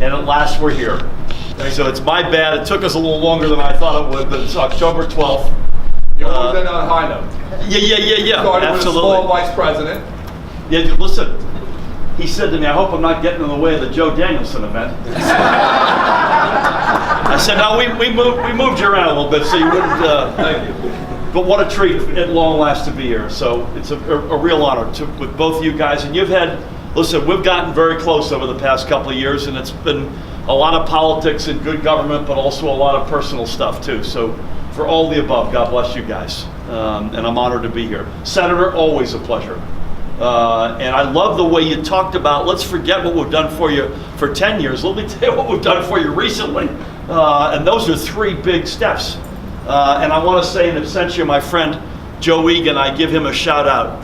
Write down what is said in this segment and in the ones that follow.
and at last we're here. So it's my bad. It took us a little longer than I thought it would, but it's October 12th. You always end on a high note. Yeah. Started Absolutely. with a small vice president. Yeah, listen. He said to me, "I hope I'm not getting in the way of the Joe Danilesn event." I said, "No, we moved you around a little bit so you wouldn't." Thank you. But what a treat at long last to be here. So it's a real honor with both of you guys. And listen, we've gotten very close over the past couple of years, and it's been a lot of politics and good government, but also a lot of personal stuff too. So for all the above, God bless you guys. And I'm honored to be here. Senator, always a pleasure. And I love the way you talked about, let's forget what we've done for you for 10 years. Let me tell you what we've done for you recently. And those are 3 big steps. And I want to say in absentia, my friend Joe Egan, I give him a shout out.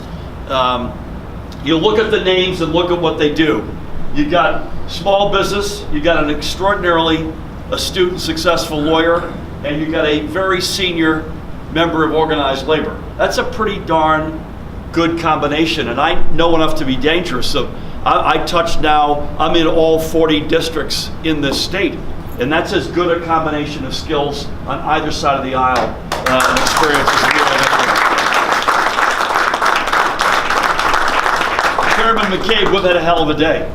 You look at the names and look at what they do. You got small business, you got an extraordinarily astute and successful lawyer, and you got a very senior member of organized labor. That's a pretty darn good combination, and I know enough to be dangerous. So I touch now, I'm in all 40 districts in this state, and that's as good a combination of skills on either side of the aisle and experience as we have. Chairman McCabe, we've had a hell of a day.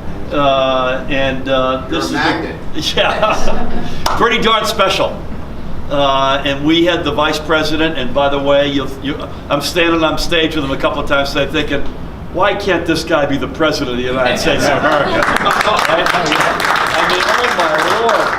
This is pretty darn special. And we had the vice president, and by the way, I'm standing on stage with him a couple of times today thinking, why can't this guy be the president of the United States of America? Right? I mean, oh my Lord.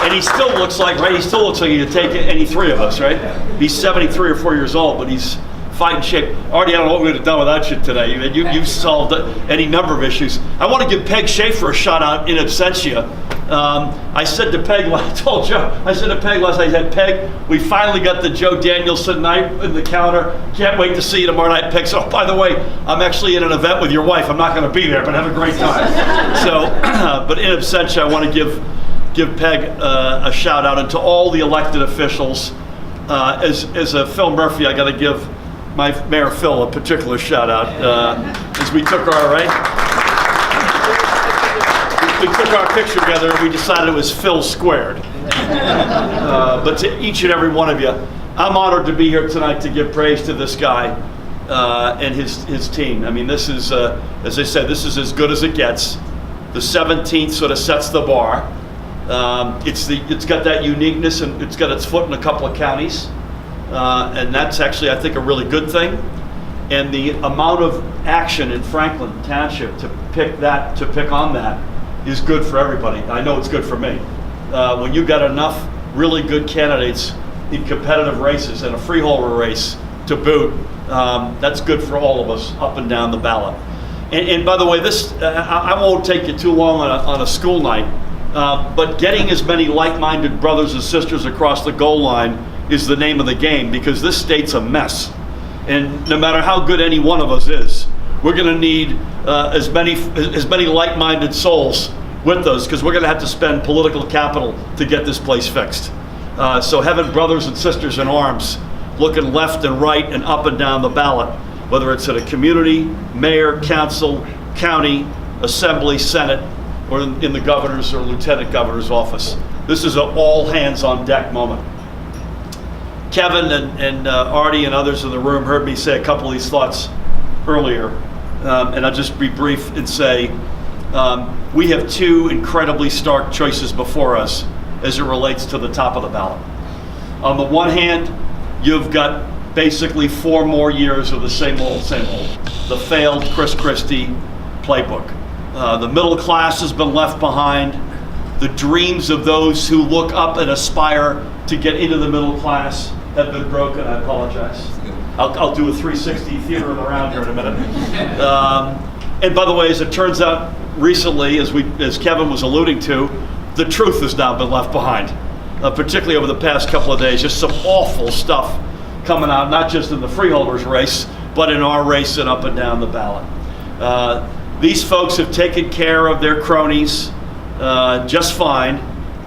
And he still looks like he could take any 3 of us, right? He's 73 or 4 years old, but he's fighting shape. Artie, I don't know what we would have done without you today. You've solved any number of issues. I want to give Peg Schaefer a shout out in absentia. I said to Peg, I told Joe, I said to Peg last night, I said, Peg, we finally got the Joe Danilesn night in the counter. Can't wait to see you tomorrow night. Peg said, oh, by the way, I'm actually in an event with your wife. I'm not going to be there, but have a great time. So, but in absentia, I want to give Peg a shout out, and to all the elected officials. As a Phil Murphy, I got to give my Mayor Phil a particular shout out as we took our picture together and we decided it was Phil squared. But to each and every one of you, I'm honored to be here tonight to give praise to this guy and his team. I mean, this is, as I said, this is as good as it gets. The 17th sort of sets the bar. It's got that uniqueness, and it's got its foot in a couple of counties. And that's actually, I think, a really good thing. And the amount of action in Franklin Township to pick on that is good for everybody. I know it's good for me. When you've got enough really good candidates in competitive races and a freeholder race to boot, that's good for all of us up and down the ballot. And by the way, this I won't take you too long on a school night, but getting as many like-minded brothers and sisters across the goal line is the name of the game, because this state's a mess. And no matter how good any one of us is, we're going to need as many like-minded souls with us, because we're going to have to spend political capital to get this place fixed. So having brothers and sisters in arms looking left and right and up and down the ballot, whether it's at a community, mayor, council, county, assembly, senate, or in the governor's or lieutenant governor's office. This is an all-hands-on-deck moment. Kevin and Artie and others in the room heard me say a couple of these thoughts earlier, and I'll just be brief and say we have 2 incredibly stark choices before us as it relates to the top of the ballot. On the one hand, you've got basically 4 more years of the same old, the failed Chris Christie playbook. The middle class has been left behind. The dreams of those who look up and aspire to get into the middle class have been broken. I apologize. I'll do a 360 theater around here in a minute. And by the way, as it turns out recently, as Kevin was alluding to, the truth has now been left behind, particularly over the past couple of days. Just some awful stuff coming out, not just in the freeholders race, but in our race and up and down the ballot. These folks have taken care of their cronies just fine,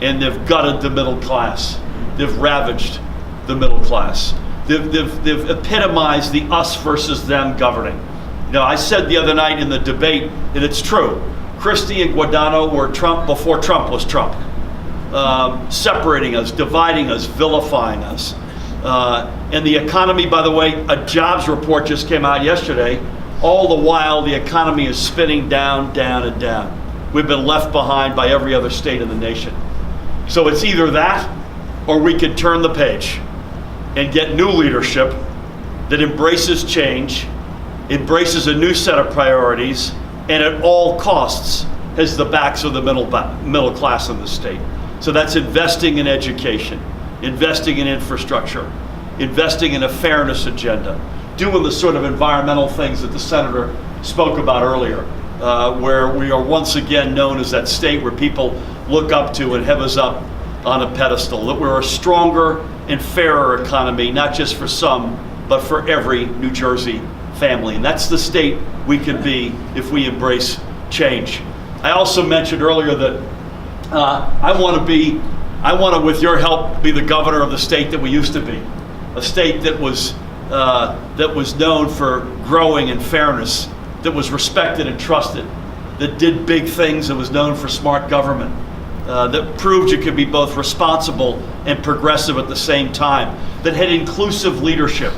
and they've gutted the middle class. They've ravaged the middle class. They've epitomized the us versus them governing. You know, I said the other night in the debate, and it's true, Christie and Guadagno were Trump before Trump was Trump. Separating us, dividing us, vilifying us. And the economy, by the way, a jobs report just came out yesterday. All the while, the economy is spinning down, down, and down. We've been left behind by every other state in the nation. So it's either that, or we could turn the page and get new leadership that embraces change, embraces a new set of priorities, and at all costs has the backs of the middle class in the state. So that's investing in education, investing in infrastructure, investing in a fairness agenda, doing the sort of environmental things that the senator spoke about earlier, where we are once again known as that state where people look up to and have us up on a pedestal, that we're a stronger and fairer economy, not just for some, but for every New Jersey family. And that's the state we can be if we embrace change. I also mentioned earlier that I want to, with your help, be the governor of the state that we used to be, a state that was known for growing and fairness, that was respected and trusted, that did big things, that was known for smart government, that proved you could be both responsible and progressive at the same time, that had inclusive leadership,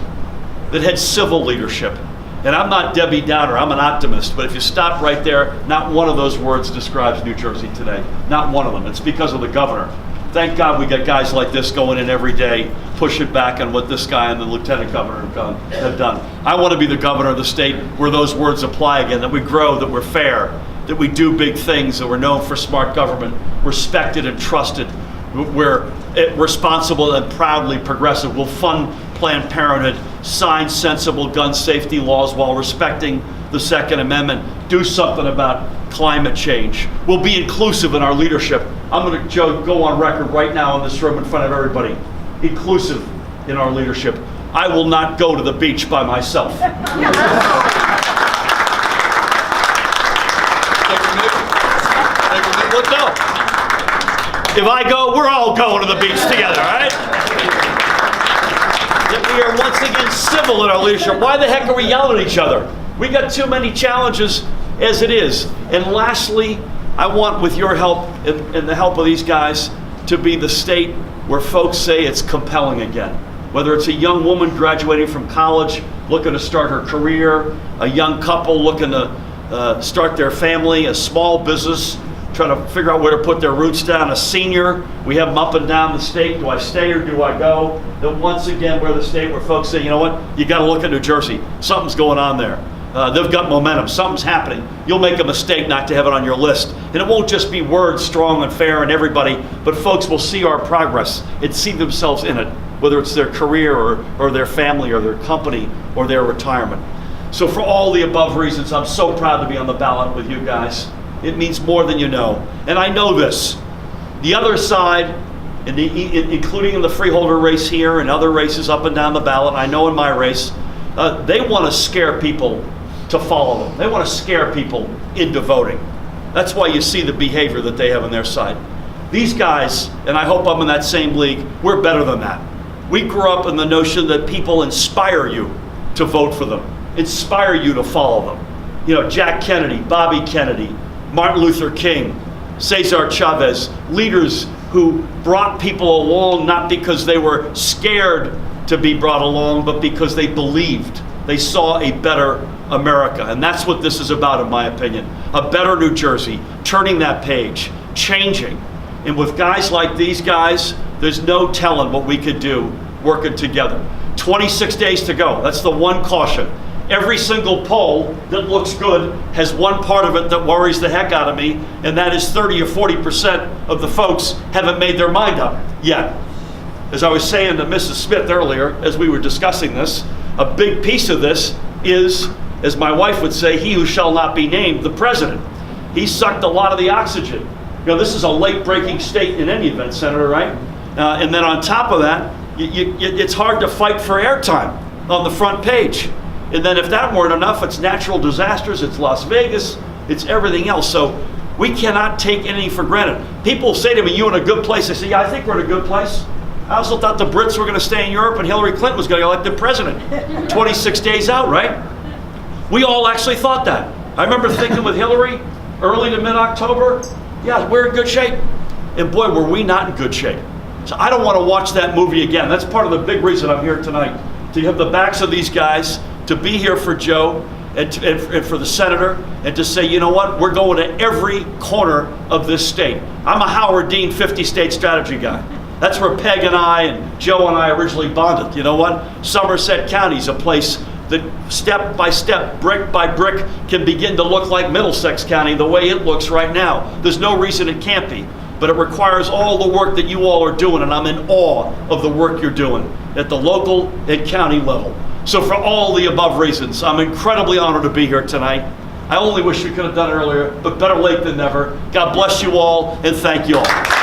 that had civil leadership. And I'm not Debbie Downer, I'm an optimist, but if you stop right there, not one of those words describes New Jersey today. Not one of them. It's because of the governor. Thank God we got guys like this going in every day, pushing back on what this guy and the lieutenant governor have done. I want to be the governor of the state where those words apply again, that we grow, that we're fair, that we do big things, that we're known for smart government, respected and trusted. We're responsible and proudly progressive. We'll fund Planned Parenthood, sign sensible gun safety laws while respecting the Second Amendment, do something about climate change. We'll be inclusive in our leadership. I'm going to go on record right now in this room in front of everybody. Inclusive in our leadership. I will not go to the beach by myself. Well, no. If I go, we're all going to the beach together, all right? That we are once again civil in our leadership. Why the heck are we yelling at each other? We got too many challenges as it is. And lastly, I want, with your help and the help of these guys, to be the state where folks say it's compelling again. Whether it's a young woman graduating from college, looking to start her career, a young couple looking to start their family, a small business, trying to figure out where to put their roots down, a senior, we have them up and down the state. Do I stay or do I go? That once again, we're the state where folks say, you know what, you got to look at New Jersey. Something's going on there. They've got momentum. Something's happening. You'll make a mistake not to have it on your list. And it won't just be words, strong and fair and everybody, but folks will see our progress and see themselves in it, whether it's their career or their family or their company or their retirement. So for all the above reasons, I'm so proud to be on the ballot with you guys. It means more than you know. And I know this. The other side, including in the freeholder race here and other races up and down the ballot, I know in my race, they want to scare people to follow them. They want to scare people into voting. That's why you see the behavior that they have on their side. These guys, and I hope I'm in that same league, we're better than that. We grew up in the notion that people inspire you to vote for them, inspire you to follow them. You know, Jack Kennedy, Bobby Kennedy, Martin Luther King, Cesar Chavez, leaders who brought people along not because they were scared to be brought along, but because they believed. They saw a better America. And that's what this is about, in my opinion. A better New Jersey, turning that page, changing. And with guys like these guys, there's no telling what we could do working together. 26 days to go. That's the one caution. Every single poll that looks good has one part of it that worries the heck out of me, and that is 30 or 40% of the folks haven't made their mind up yet. As I was saying to Mrs. Smith earlier, as we were discussing this, a big piece of this is, as my wife would say, he who shall not be named, the president. He sucked a lot of the oxygen. You know, this is a late-breaking state in any event, Senator, right? And then on top of that, it's hard to fight for airtime on the front page. And then if that weren't enough, it's natural disasters, it's Las Vegas, it's everything else. So we cannot take anything for granted. People say to me, you in a good place? I say, yeah, I think we're in a good place. I also thought the Brits were going to stay in Europe and Hillary Clinton was going to get elected president 26 days out, right? We all actually thought that. I remember thinking with Hillary, early to mid-October, yeah, we're in good shape. And boy, were we not in good shape. So I don't want to watch that movie again. That's part of the big reason I'm here tonight, to have the backs of these guys, to be here for Joe and for the senator, and to say, you know what, we're going to every corner of this state. I'm a Howard Dean 50-state strategy guy. That's where Peg and I and Joe and I originally bonded. You know what? Somerset County is a place that step by step, brick by brick, can begin to look like Middlesex County the way it looks right now. There's no reason it can't be, but it requires all the work that you all are doing, and I'm in awe of the work you're doing at the local and county level. So for all the above reasons, I'm incredibly honored to be here tonight. I only wish we could have done it earlier, but better late than never. God bless you all, and thank you all.